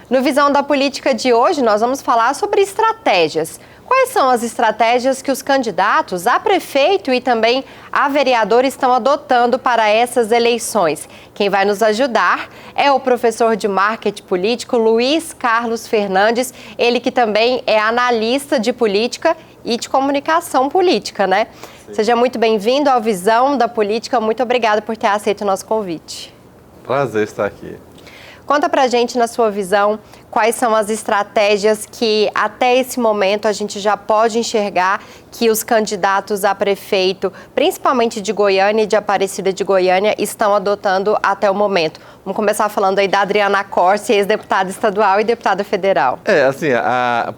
No Visão da Política de hoje, nós vamos falar sobre estratégias. Quais são as estratégias que os candidatos a prefeito e também a vereador estão adotando para essas eleições? Quem vai nos ajudar é o professor de marketing político Luiz Carlos Fernandes, ele que também é analista de política e de comunicação política, né? Sim. Seja muito bem-vindo ao Visão da Política, muito obrigada por ter aceito o nosso convite. Prazer estar aqui. Conta pra gente, na sua visão, quais são as estratégias que até esse momento a gente já pode enxergar que os candidatos a prefeito, principalmente de Goiânia e de Aparecida de Goiânia, estão adotando até o momento. Vamos começar falando aí da Adriana Corsi, ex-deputada estadual e deputada federal.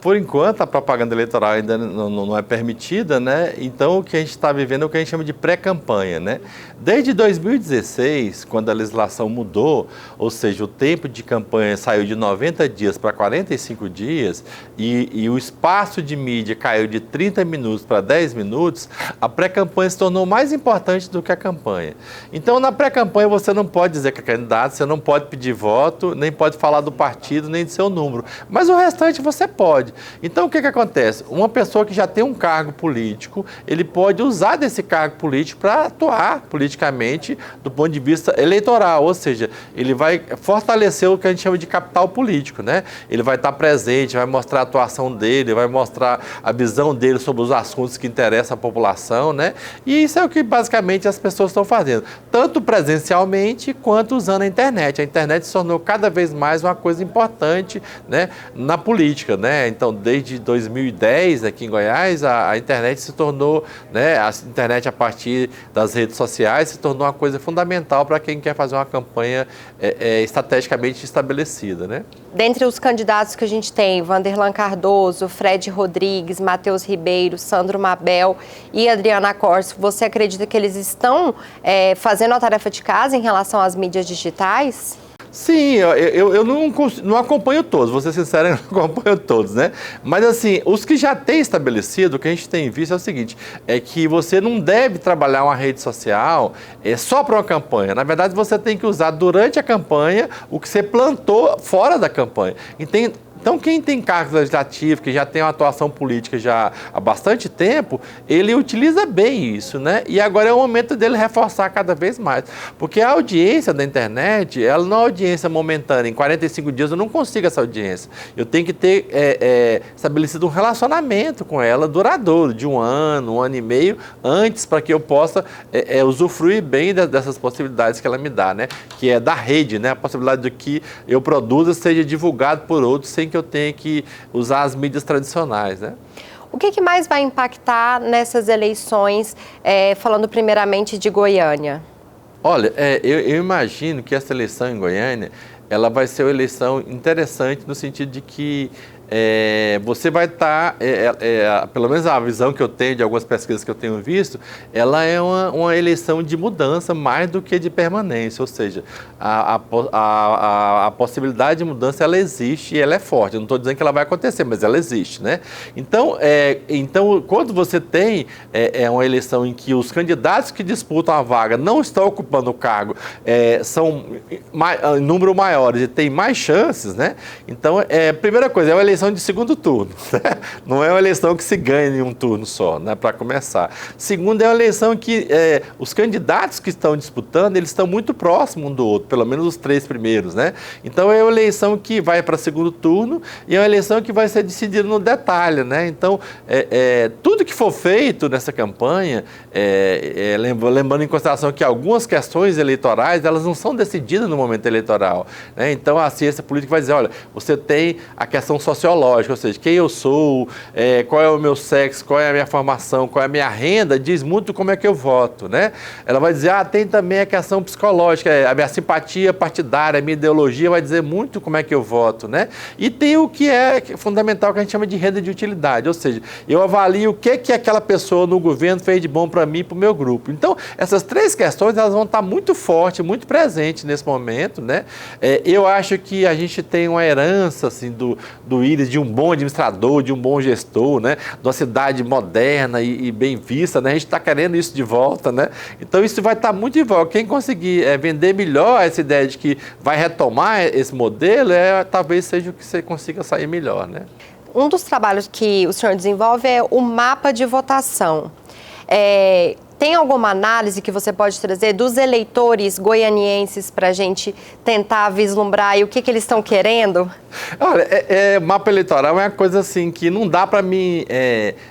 Por enquanto a propaganda eleitoral ainda não é permitida, né? Então o que a gente está vivendo é o que a gente chama de pré-campanha, né? Desde 2016, quando a legislação mudou, ou seja, o tempo de campanha saiu de 90 dias para 45 dias e o espaço de mídia caiu de 30 minutos para 10 minutos, a pré-campanha se tornou mais importante do que a campanha. Então, na pré-campanha, você não pode dizer que é candidato, você não pode pedir voto, nem pode falar do partido, nem de seu número. Mas o restante você pode. Então, o que acontece? Uma pessoa que já tem um cargo político, ele pode usar desse cargo político para atuar politicamente do ponto de vista eleitoral, ou seja, ele vai fortalecer o que a gente chama de capital político, né? Ele vai estar presente, vai mostrar a atuação dele, vai mostrar a visão dele sobre os assuntos que interessam a população, né? E isso é o que basicamente as pessoas estão fazendo, tanto presencialmente quanto usando a internet. A internet se tornou cada vez mais uma coisa importante, né, na política, né? Então, desde 2010, aqui em Goiás, a internet se tornou, né, a internet a partir das redes sociais se tornou uma coisa fundamental para quem quer fazer uma campanha estrategicamente estabelecida, né? Dentre os candidatos que a gente tem, Vanderlan Cardoso, Fred Rodrigues, Matheus Ribeiro, Sandro Mabel e Adriana Corsi, você acredita que eles estão fazendo a tarefa de casa em relação às mídias digitais? Sim, eu não acompanho todos, vou ser sincero, eu não acompanho todos, né? Mas assim, os que já têm estabelecido, o que a gente tem visto é o seguinte, é que você não deve trabalhar uma rede social só para uma campanha. Na verdade, você tem que usar durante a campanha o que você plantou fora da campanha. Então, quem tem cargos legislativos, que já tem uma atuação política já há bastante tempo, ele utiliza bem isso, né? E agora é o momento dele reforçar cada vez mais. Porque a audiência da internet, ela não é audiência momentânea. Em 45 dias eu não consigo essa audiência. Eu tenho que ter estabelecido um relacionamento com ela duradouro, de um ano e meio, antes, para que eu possa usufruir bem dessas possibilidades que ela me dá, né? Que é da rede, né? A possibilidade de que eu produza seja divulgado por outros, sem que eu tenha que usar as mídias tradicionais, né? O que mais vai impactar nessas eleições, falando primeiramente de Goiânia? Olha, eu imagino que essa eleição em Goiânia, ela vai ser uma eleição interessante no sentido de que você vai estar, pelo menos a visão que eu tenho de algumas pesquisas que eu tenho visto, ela é uma eleição de mudança mais do que de permanência, ou seja, a possibilidade de mudança ela existe e ela é forte. Eu não estou dizendo que ela vai acontecer, mas ela existe, né? Então quando você tem uma eleição em que os candidatos que disputam a vaga não estão ocupando o cargo, são em número maiores e têm mais chances, né? Então, primeira coisa, é uma eleição de segundo turno, né? Não é uma eleição que se ganha em um turno só, né, para começar. Segundo, é uma eleição que os candidatos que estão disputando, eles estão muito próximos um do outro, pelo menos os 3 primeiros, né? Então, é uma eleição que vai para segundo turno e é uma eleição que vai ser decidida no detalhe, né? Então, tudo que for feito nessa campanha, lembrando em consideração que algumas questões eleitorais, elas não são decididas no momento eleitoral, né? Então, a ciência política vai dizer, olha, você tem a questão sociológica, ou seja, quem eu sou, qual é o meu sexo, qual é a minha formação, qual é a minha renda, diz muito como é que eu voto, né? Ela vai dizer, tem também a questão psicológica, a minha simpatia partidária, a minha ideologia vai dizer muito como é que eu voto, né? E tem o que é fundamental, que a gente chama de renda de utilidade, ou seja, eu avalio o que aquela pessoa no governo fez de bom para mim e para o meu grupo. Então, essas 3 questões, elas vão estar muito fortes, muito presentes nesse momento, né? Eu acho que a gente tem uma herança, assim, do ir famílias, de um bom administrador, de um bom gestor, né? De uma cidade moderna e bem vista, né? A gente está querendo isso de volta, né? Então isso vai estar muito em voga. Quem conseguir vender melhor essa ideia de que vai retomar esse modelo, talvez seja o que você consiga sair melhor, né? Um dos trabalhos que o senhor desenvolve é o mapa de votação. Tem alguma análise que você pode trazer dos eleitores goianienses para a gente tentar vislumbrar e o que eles estão querendo? Olha, mapa eleitoral é uma coisa assim que não dá para mim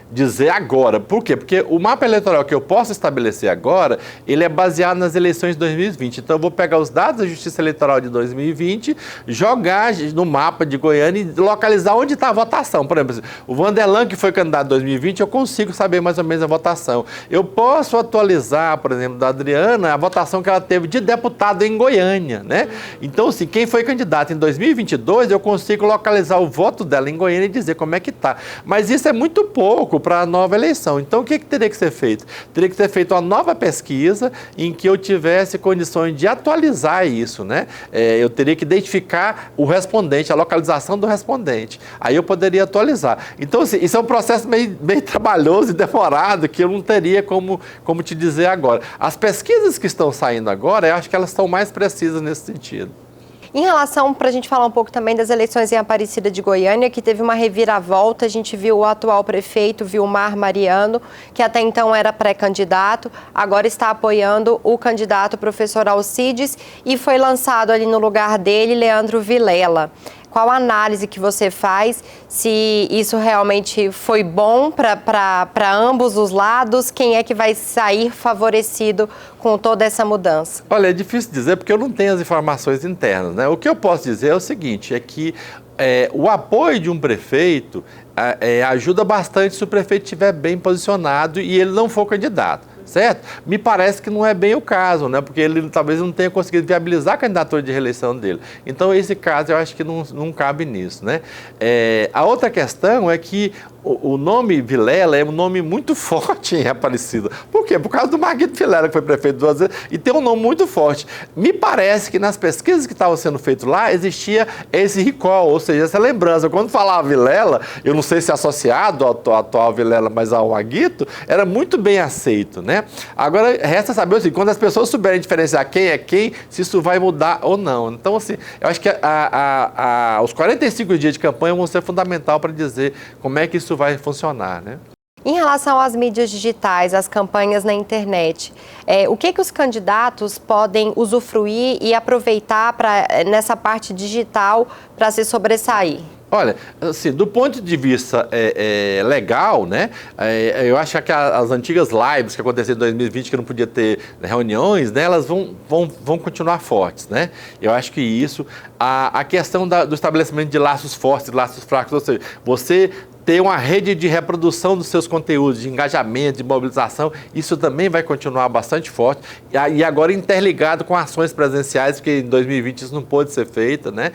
dizer agora. Por quê? Porque o mapa eleitoral que eu posso estabelecer agora, ele é baseado nas eleições de 2020. Então eu vou pegar os dados da Justiça Eleitoral de 2020, jogar no mapa de Goiânia e localizar onde está a votação. Por exemplo, o Vanderlan, que foi candidato em 2020, eu consigo saber mais ou menos a votação. Eu posso atualizar, por exemplo, da Adriana, a votação que ela teve de deputado em Goiânia, né? Então, assim, quem foi candidato em 2022, eu consigo localizar o voto dela em Goiânia e dizer como é que está. Mas isso é muito pouco para a nova eleição. Então, o que teria que ser feito? Teria que ser feita uma nova pesquisa em que eu tivesse condições de atualizar isso, né? Eu teria que identificar o respondente, a localização do respondente. Aí eu poderia atualizar. Então, assim, isso é um processo meio trabalhoso e demorado que eu não teria como te dizer agora. As pesquisas que estão saindo agora, eu acho que elas estão mais precisas nesse sentido. Em relação, para a gente falar um pouco também das eleições em Aparecida de Goiânia, que teve uma reviravolta, a gente viu o atual prefeito, Vilmar Mariano, que até então era pré-candidato, agora está apoiando o candidato professor Alcides e foi lançado ali no lugar dele, Leandro Vilela. Qual a análise que você faz, se isso realmente foi bom para ambos os lados? Quem é que vai sair favorecido com toda essa mudança? Olha, é difícil dizer porque eu não tenho as informações internas, né? O que eu posso dizer é o seguinte, é que o apoio de um prefeito ajuda bastante se o prefeito estiver bem posicionado e ele não for candidato. Certo? Me parece que não é bem o caso, né? Porque ele talvez não tenha conseguido viabilizar a candidatura de reeleição dele. Então, esse caso eu acho que não cabe nisso, né? A outra questão é que o nome Vilela é um nome muito forte em Aparecida. Por quê? Por causa do Marquito Vilela, que foi prefeito 2 vezes, e tem um nome muito forte. Me parece que nas pesquisas que estavam sendo feitas lá, existia esse recall, ou seja, essa lembrança. Quando falava Vilela, eu não sei se associado ao atual Vilela, mas ao Marquito, era muito bem aceito, né? Agora, resta saber, assim, quando as pessoas souberem diferenciar quem é quem, se isso vai mudar ou não. Então, assim, eu acho que os 45 dias de campanha vão ser fundamental para dizer como é que isso vai funcionar, né? Em relação às mídias digitais, às campanhas na internet, o que os candidatos podem usufruir e aproveitar nessa parte digital para se sobressair? Olha, assim, do ponto de vista legal, né, eu acho que as antigas lives que aconteceram em 2020, que não podia ter reuniões, né, elas vão continuar fortes, né? Eu acho que isso, a questão do estabelecimento de laços fortes e laços fracos, ou seja, você ter uma rede de reprodução dos seus conteúdos, de engajamento, de mobilização, isso também vai continuar bastante forte. E agora interligado com ações presenciais, porque em 2020 isso não pôde ser feito, né?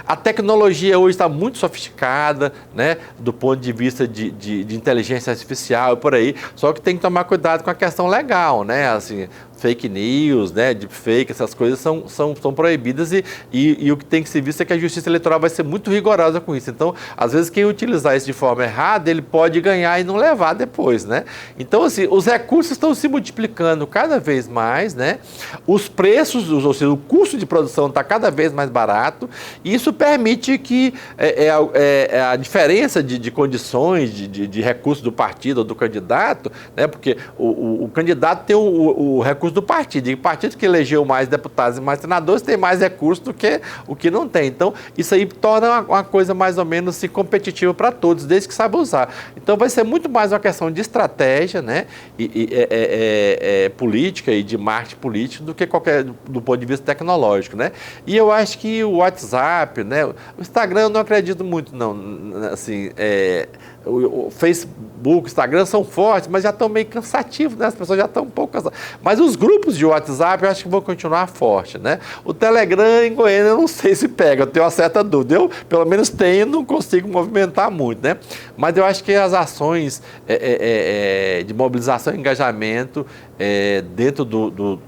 A tecnologia hoje está muito sofisticada, né? Do ponto de vista de inteligência artificial e por aí, só que tem que tomar cuidado com a questão legal, né? Assim, fake news, né, deepfake, essas coisas são proibidas e o que tem que ser visto é que a Justiça Eleitoral vai ser muito rigorosa com isso. Então, às vezes, quem utilizar isso de forma errada, ele pode ganhar e não levar depois, né? Então, assim, os recursos estão se multiplicando cada vez mais, né? Os preços, ou seja, o custo de produção está cada vez mais barato e isso permite que a diferença de condições, de recursos do partido ou do candidato, né? Porque o candidato tem o recurso do partido. E o partido que elegeu mais deputados e mais senadores tem mais recursos do que o que não tem. Então, isso aí torna uma coisa mais ou menos assim, competitiva para todos, desde que saiba usar. Então, vai ser muito mais uma questão de estratégia, né? Política e de marketing político do que do ponto de vista tecnológico, né? E eu acho que o WhatsApp, né? O Instagram eu não acredito muito, não. Assim, o Facebook, o Instagram são fortes, mas já estão meio cansativos, né? As pessoas já estão um pouco cansadas. Mas os grupos de WhatsApp eu acho que vão continuar fortes, né? O Telegram em Goiânia eu não sei se pega, eu tenho uma certa dúvida. Eu, pelo menos, não consigo movimentar muito, né? Mas eu acho que as ações de mobilização e engajamento dentro do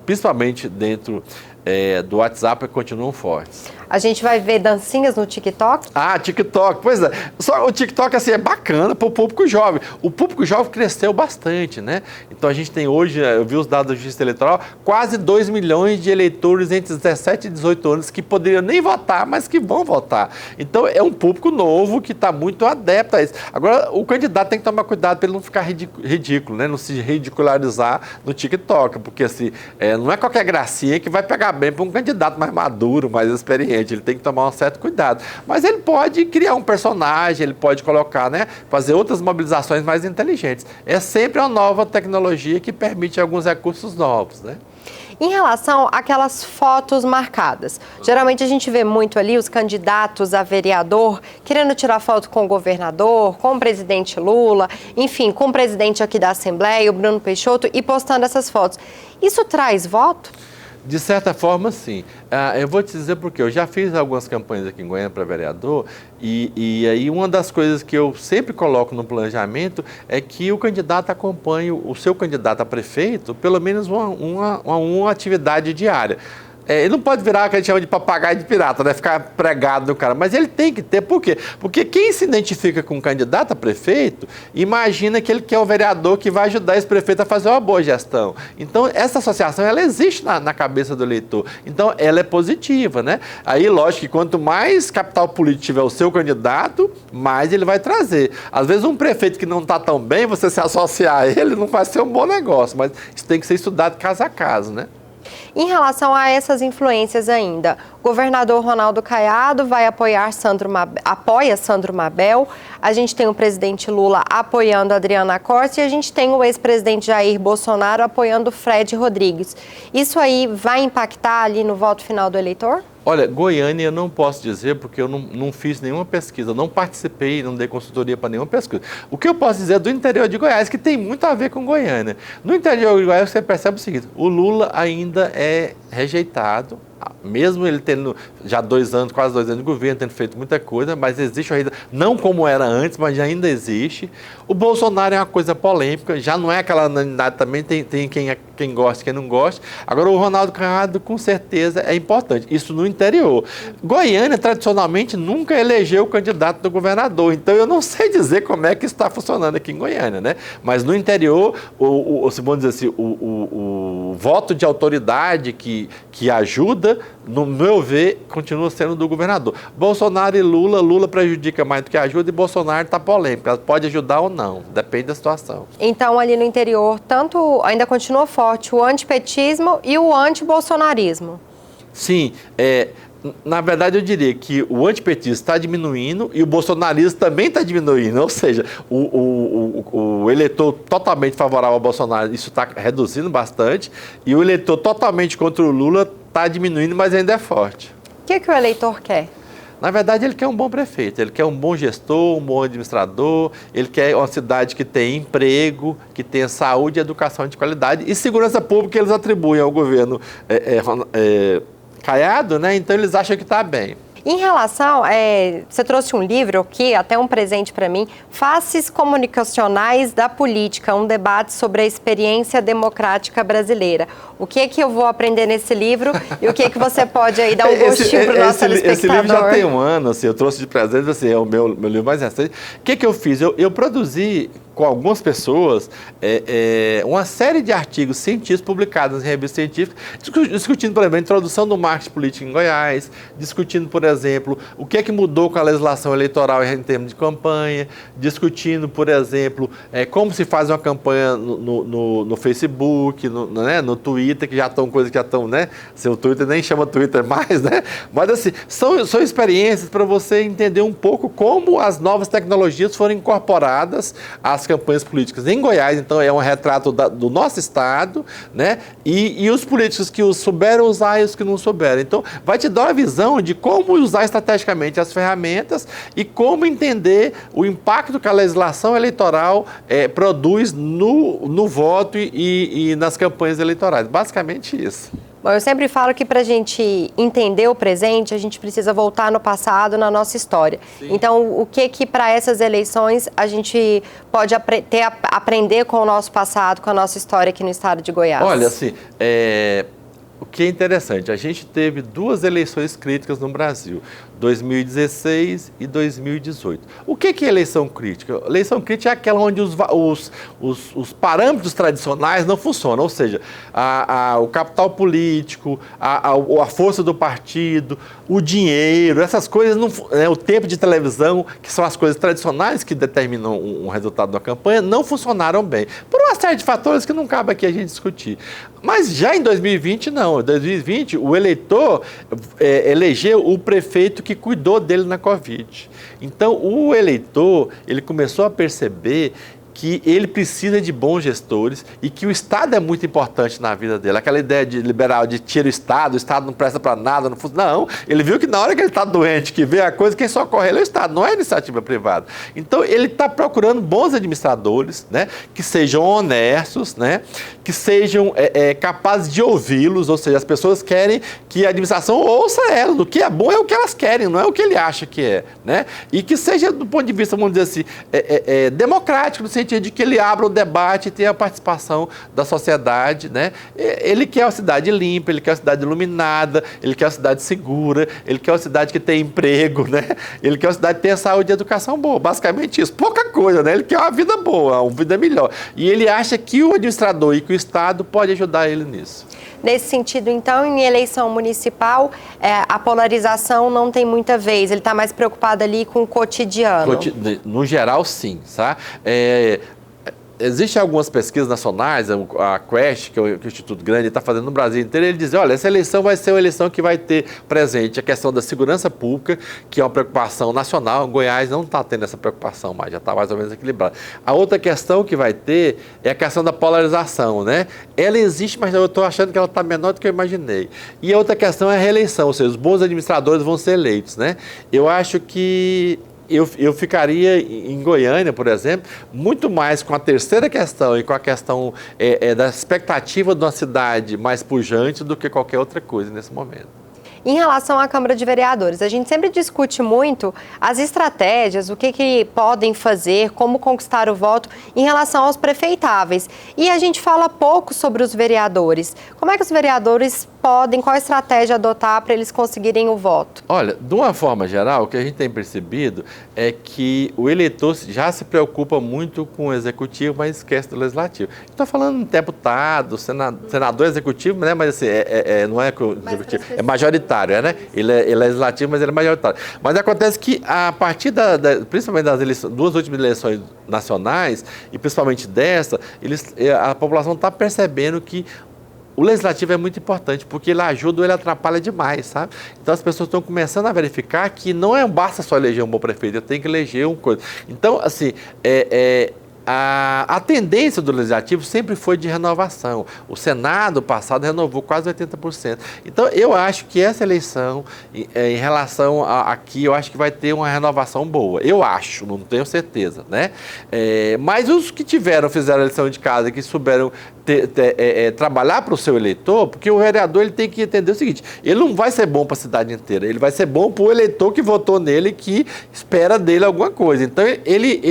principalmente dentro do WhatsApp, continuam fortes. A gente vai ver dancinhas no TikTok? Ah, TikTok, pois é. Só o TikTok assim, é bacana para o público jovem. O público jovem cresceu bastante, né? Então a gente tem hoje, eu vi os dados da Justiça Eleitoral, quase 2 milhões de eleitores entre 17 e 18 anos que poderiam nem votar, mas que vão votar. Então é um público novo que está muito adepto a isso. Agora, o candidato tem que tomar cuidado para ele não ficar ridículo, né? Não se ridicularizar no TikTok, porque assim, não é qualquer gracinha que vai pegar bem para um candidato mais maduro, mais experiente. Ele tem que tomar um certo cuidado. Mas ele pode criar um personagem, ele pode colocar, né, fazer outras mobilizações mais inteligentes. É sempre uma nova tecnologia que permite alguns recursos novos, né? Em relação àquelas fotos marcadas, geralmente a gente vê muito ali os candidatos a vereador querendo tirar foto com o governador, com o presidente Lula, enfim, com o presidente aqui da Assembleia, o Bruno Peixoto, e postando essas fotos. Isso traz voto? De certa forma, sim. Eu vou te dizer porque eu já fiz algumas campanhas aqui em Goiânia para vereador e aí uma das coisas que eu sempre coloco no planejamento é que o candidato acompanhe o seu candidato a prefeito pelo menos uma atividade diária. Ele não pode virar o que a gente chama de papagaio de pirata, né? Ficar pregado no cara. Mas ele tem que ter. Por quê? Porque quem se identifica com um candidato a prefeito, imagina que ele quer o vereador que vai ajudar esse prefeito a fazer uma boa gestão. Então, essa associação, ela existe na cabeça do eleitor. Então, ela é positiva, né? Aí, lógico que quanto mais capital político tiver o seu candidato, mais ele vai trazer. Às vezes, um prefeito que não está tão bem, você se associar a ele, não vai ser um bom negócio. Mas isso tem que ser estudado caso a caso, né? Em relação a essas influências ainda, o governador Ronaldo Caiado vai apoia Sandro Mabel, a gente tem o presidente Lula apoiando a Adriana Costa e a gente tem o ex-presidente Jair Bolsonaro apoiando Fred Rodrigues. Isso aí vai impactar ali no voto final do eleitor? Olha, Goiânia eu não posso dizer porque eu não fiz nenhuma pesquisa, não participei, não dei consultoria para nenhuma pesquisa. O que eu posso dizer é do interior de Goiás, que tem muito a ver com Goiânia. No interior de Goiás você percebe o seguinte, o Lula ainda é rejeitado, mesmo ele tendo já 2 anos, quase 2 anos de governo, tendo feito muita coisa, mas existe ainda, não como era antes, mas ainda existe. O Bolsonaro é uma coisa polêmica, já não é aquela unanimidade também, tem quem gosta e quem não gosta. Agora o Ronaldo Caiado, com certeza, é importante. Isso no interior. Goiânia, tradicionalmente, nunca elegeu o candidato do governador, então eu não sei dizer como é que isso está funcionando aqui em Goiânia, né? Mas no interior, se vamos dizer assim, o voto de autoridade que ajuda, no meu ver, continua sendo do governador. Bolsonaro e Lula prejudica mais do que ajuda e Bolsonaro está polêmico. Ela pode ajudar ou não, depende da situação. Então, ali no interior, ainda continua forte o antipetismo e o antibolsonarismo. Sim, na verdade eu diria que o antipetismo está diminuindo e o bolsonarismo também está diminuindo, ou seja, o eleitor totalmente favorável ao Bolsonaro, isso está reduzindo bastante, e o eleitor totalmente contra o Lula está diminuindo, mas ainda é forte. O que o eleitor quer? Na verdade, ele quer um bom prefeito, ele quer um bom gestor, um bom administrador, ele quer uma cidade que tenha emprego, que tenha saúde e educação de qualidade e segurança pública que eles atribuem ao governo Caiado, né? Então eles acham que está bem. Em relação, você trouxe um livro aqui, até um presente para mim, Faces Comunicacionais da Política, um debate sobre a experiência democrática brasileira. O que é que eu vou aprender nesse livro e o que é que você pode aí dar um gostinho para o nosso telespectador? Esse livro já tem um ano, assim, eu trouxe de presente, assim, é o meu livro mais recente. O que eu fiz? Eu produzi com algumas pessoas uma série de artigos científicos publicados em revistas científicas, discutindo, por exemplo, a introdução do marketing político em Goiás, discutindo, por exemplo, o que é que mudou com a legislação eleitoral em termos de campanha, discutindo, por exemplo, como se faz uma campanha no Facebook, no Twitter, que já estão coisas que já estão, né? Seu Twitter nem chama Twitter mais, né? Mas assim, são experiências para você entender um pouco como as novas tecnologias foram incorporadas às campanhas políticas em Goiás. Então é um retrato do nosso estado, né? E os políticos que os souberam usar e os que não souberam. Então vai te dar uma visão de como usar estrategicamente as ferramentas e como entender o impacto que a legislação eleitoral produz no voto e nas campanhas eleitorais. Basicamente isso. Bom, eu sempre falo que para a gente entender o presente, a gente precisa voltar no passado, na nossa história. Sim. Então, o que para essas eleições a gente pode aprender com o nosso passado, com a nossa história aqui no estado de Goiás? Olha, assim, O que é interessante, a gente teve duas eleições críticas no Brasil, 2016 e 2018. O que é eleição crítica? Eleição crítica é aquela onde os parâmetros tradicionais não funcionam, ou seja, o capital político, a força do partido, o dinheiro, essas coisas, o tempo de televisão, que são as coisas tradicionais que determinam um resultado da campanha, não funcionaram bem. Por uma série de fatores que não cabe aqui a gente discutir. Mas já em 2020, não. Em 2020, o eleitor elegeu o prefeito que cuidou dele na Covid. Então, o eleitor, ele começou a perceber que ele precisa de bons gestores e que o Estado é muito importante na vida dele. Aquela ideia de liberal, de tira o Estado não presta para nada, não funciona. Não, ele viu que na hora que ele está doente, que vê a coisa, quem socorre ele é o Estado, não é a iniciativa privada. Então, ele está procurando bons administradores, né, que sejam honestos, né, que sejam capazes de ouvi-los, ou seja, as pessoas querem que a administração ouça elas. O que é bom é o que elas querem, não é o que ele acha que é, né? E que seja, do ponto de vista, vamos dizer assim, democrático, no sentido de que ele abra o debate e tenha a participação da sociedade, né? Ele quer uma cidade limpa, ele quer uma cidade iluminada, ele quer uma cidade segura, ele quer uma cidade que tenha emprego, né? Ele quer uma cidade que tenha saúde e educação boa, basicamente isso. Pouca coisa, né? Ele quer uma vida boa, uma vida melhor. E ele acha que o administrador e que o Estado pode ajudar ele nisso. Nesse sentido, então, em eleição municipal, a polarização não tem muita vez, ele está mais preocupado ali com o cotidiano. No geral, sim, tá? Existem algumas pesquisas nacionais, a Quest, que é o Instituto Grande, está fazendo no Brasil inteiro, ele diz, olha, essa eleição vai ser uma eleição que vai ter presente a questão da segurança pública, que é uma preocupação nacional. Goiás não está tendo essa preocupação mais, já está mais ou menos equilibrado. A outra questão que vai ter é a questão da polarização, né? Ela existe, mas eu estou achando que ela está menor do que eu imaginei. E a outra questão é a reeleição, ou seja, os bons administradores vão ser eleitos, né? Eu acho que eu ficaria em Goiânia, por exemplo, muito mais com a terceira questão e com a questão da expectativa de uma cidade mais pujante do que qualquer outra coisa nesse momento. Em relação à Câmara de Vereadores, a gente sempre discute muito as estratégias, o que podem fazer, como conquistar o voto em relação aos prefeitáveis. E a gente fala pouco sobre os vereadores. Como é que os vereadores podem, qual estratégia adotar para eles conseguirem o voto? Olha, de uma forma geral, o que a gente tem percebido é que o eleitor já se preocupa muito com o executivo, mas esquece do legislativo. Estou falando de deputado, senador executivo, né? Mas assim, não é executivo, é majoritário. Né? Ele é legislativo, mas ele é majoritário. Mas acontece que a partir principalmente das eleições, duas últimas eleições nacionais, e principalmente dessa, a população está percebendo que o legislativo é muito importante, porque ele ajuda ou ele atrapalha demais, sabe? Então as pessoas estão começando a verificar que não basta só eleger um bom prefeito, eu tenho que eleger uma coisa. Então, assim, a tendência do Legislativo sempre foi de renovação. O Senado passado renovou quase 80%. Então, eu acho que essa eleição, em relação aqui, eu acho que vai ter uma renovação boa. Eu acho, não tenho certeza, né? Mas os que fizeram a lição de casa, que souberam trabalhar para o seu eleitor, porque o vereador ele tem que entender o seguinte, ele não vai ser bom para a cidade inteira, ele vai ser bom para o eleitor que votou nele, que espera dele alguma coisa. Então, ele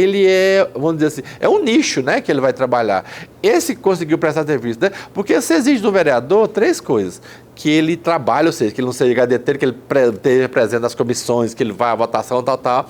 vamos dizer assim, é um nicho, né, que ele vai trabalhar. Esse conseguiu prestar serviço, né? Porque você exige do vereador três coisas: que ele trabalhe, ou seja, que ele não seja gadeteiro, que ele esteja presente nas comissões, que ele vá à votação, tal,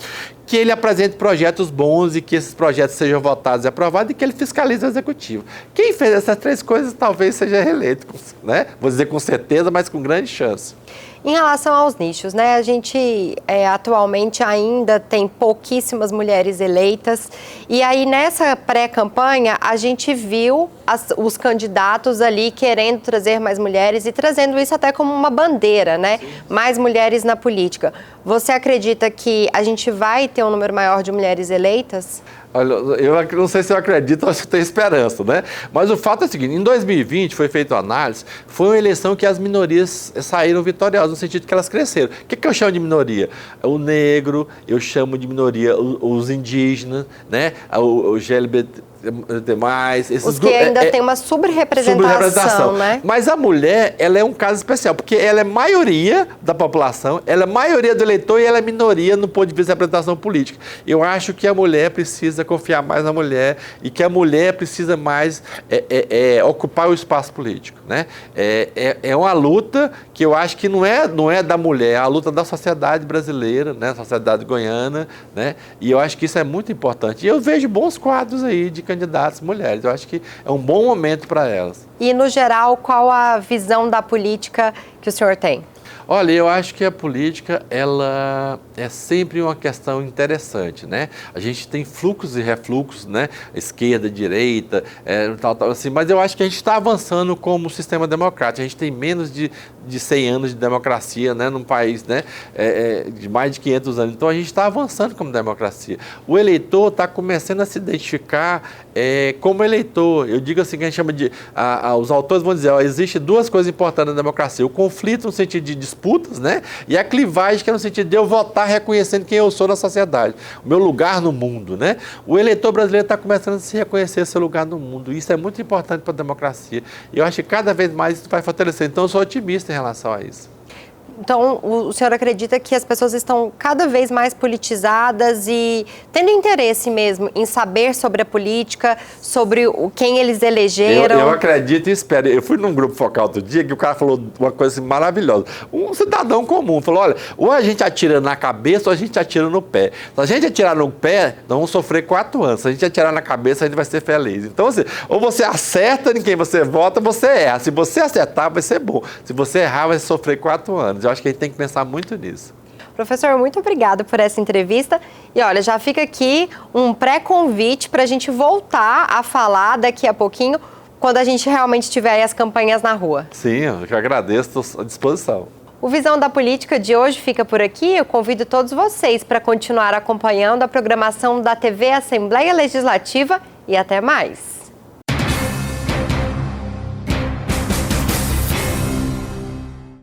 que ele apresente projetos bons e que esses projetos sejam votados e aprovados e que ele fiscalize o executivo. Quem fez essas três coisas talvez seja reeleito, né? Vou dizer com certeza, mas com grande chance. Em relação aos nichos, né, a gente atualmente ainda tem pouquíssimas mulheres eleitas e aí nessa pré-campanha a gente viu os candidatos ali querendo trazer mais mulheres e trazendo isso até como uma bandeira, né? Sim. Mais mulheres na política. Você acredita que a gente vai ter um número maior de mulheres eleitas? Olha, eu não sei se eu acredito ou se eu tenho esperança, né? Mas o fato é o seguinte, em 2020 foi feita uma análise, foi uma eleição que as minorias saíram vitoriosas, no sentido que elas cresceram. O que eu chamo de minoria? O negro, eu chamo de minoria os indígenas, né? O mais os que ainda tem uma subrepresentação, né? Mas a mulher, ela é um caso especial, porque ela é maioria da população, ela é maioria do eleitor e ela é minoria no ponto de vista de representação política. Eu acho que a mulher precisa confiar mais na mulher e que a mulher precisa mais ocupar o espaço político, né? É uma luta que eu acho que não é da mulher, é a luta da sociedade brasileira, né? Sociedade goiana, né? E eu acho que isso é muito importante. E eu vejo bons quadros aí de candidatas mulheres. Eu acho que é um bom momento para elas. E, no geral, qual a visão da política que o senhor tem? Olha, eu acho que a política, ela é sempre uma questão interessante, né? A gente tem fluxos e refluxos, né? Esquerda, direita, tal, assim, mas eu acho que a gente está avançando como sistema democrático. A gente tem menos de 100 anos de democracia, né? Num país, né? De mais de 500 anos. Então, a gente está avançando como democracia. O eleitor está começando a se identificar como eleitor. Eu digo assim, que a gente chama de... os autores vão dizer, existe duas coisas importantes na democracia. O conflito no sentido de disputas, né? E a clivagem, que é no sentido de eu votar reconhecendo quem eu sou na sociedade, o meu lugar no mundo, né? O eleitor brasileiro está começando a se reconhecer seu lugar no mundo. Isso é muito importante para a democracia. E eu acho que cada vez mais isso vai fortalecer. Então, eu sou otimista em relação a isso. Então, o senhor acredita que as pessoas estão cada vez mais politizadas e tendo interesse mesmo em saber sobre a política, sobre quem eles elegeram? Eu acredito e espero. Eu fui num grupo focal outro dia que o cara falou uma coisa assim, maravilhosa. Um cidadão comum falou, olha, ou a gente atira na cabeça ou a gente atira no pé. Se a gente atirar no pé, nós vamos sofrer 4 anos. Se a gente atirar na cabeça, a gente vai ser feliz. Então, assim, ou você acerta em quem você vota, você erra. Se você acertar, vai ser bom. Se você errar, vai sofrer 4 anos. Eu acho que a gente tem que pensar muito nisso. Professor, muito obrigada por essa entrevista. E olha, já fica aqui um pré-convite para a gente voltar a falar daqui a pouquinho, quando a gente realmente tiver aí as campanhas na rua. Sim, eu que agradeço, estou à disposição. O Visão da Política de hoje fica por aqui. Eu convido todos vocês para continuar acompanhando a programação da TV Assembleia Legislativa e até mais.